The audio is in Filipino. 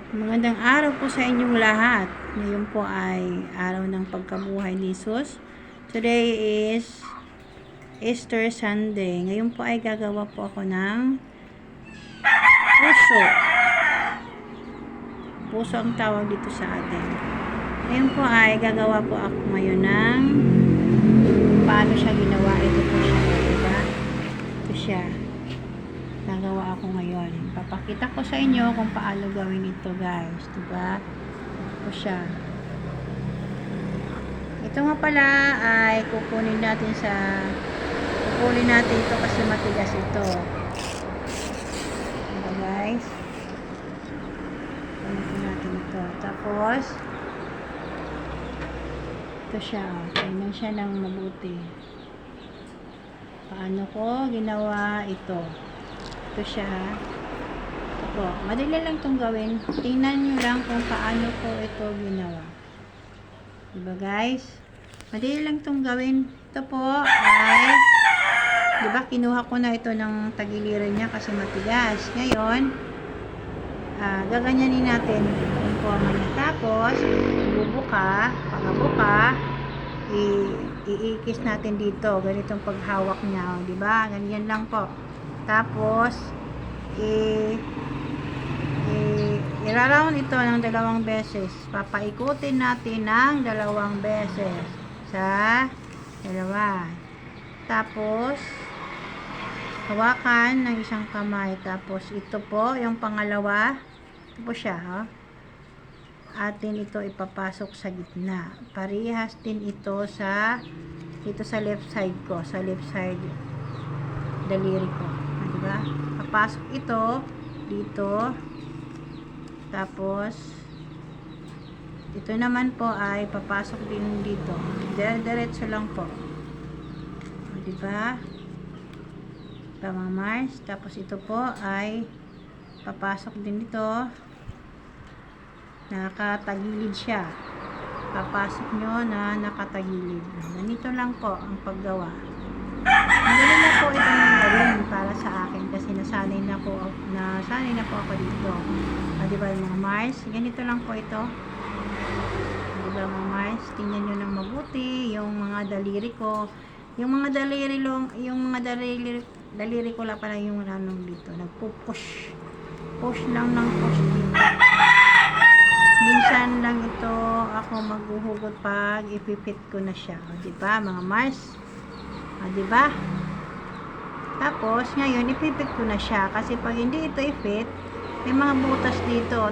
Magandang araw po sa inyong lahat. Ngayon po ay araw ng pagkabuhay ni Jesus. Today is Easter Sunday. Ngayon po ay gagawa po ako ng puso. Puso ang tawag dito sa atin. Ngayon po ay gagawa po ako ngayon ng paano siya ginawa. Ito po siya. Diba? Ito siya. Gagawa ako ngayon. Papakita ko sa inyo kung paano gawin ito, guys. Diba? Ito siya. Ito nga pala ay kukunin natin ito kasi matigas ito. Diba, guys? Kunin natin ito. Tapos ito siya. Tingnan siya ng mabuti. Paano ko ginawa ito? Ito siya. Ito po. Madali lang itong gawin. Tingnan nyo lang kung paano ko ito ginawa. Diba, guys? Madali lang itong gawin. Ito po ay diba, kinuha ko na ito ng tagiliran niya kasi matigas. Ngayon, gaganyanin natin yung forma niya. Tapos, bubuka, pagkabuka, iikis natin dito. Ganitong paghawak niya. Diba? Ganyan lang po. Tapos, i-round ito ng 2 beses. Papaikutin natin ng 2 beses. Sa 2. Tapos, hawakan ng isang kamay. Tapos, ito po, yung pangalawa. Ito po siya, oh. Atin ito ipapasok sa gitna. Parehas din ito dito sa left side ko. Sa left side daliri ko. Diba? Papasok ito dito. Tapos ito naman po ay papasok din dito. Diretso lang po. Diba? Mga Mars. Tapos ito po ay papasok din dito. Nakatagilid siya. Papasok nyo na nakatagilid. Ganito lang po ang paggawa. Madali na po itong gawin para sa akin kasi nasanay na po ako dito. Diba mga Mars? Ganito lang po ito. Diba mga Mars? Tingnan nyo ng mabuti yung mga daliri ko. Yung mga daliri ko lang pala yung anong dito. Nagpo-push. Push lang ng push dito. Minsan lang ito ako maghuhugot pag ipipit ko na siya. Diba mga Mars? Diba? Tapos, ngayon, ipipit ko na siya. Kasi pag hindi ito i-fit, may mga butas dito.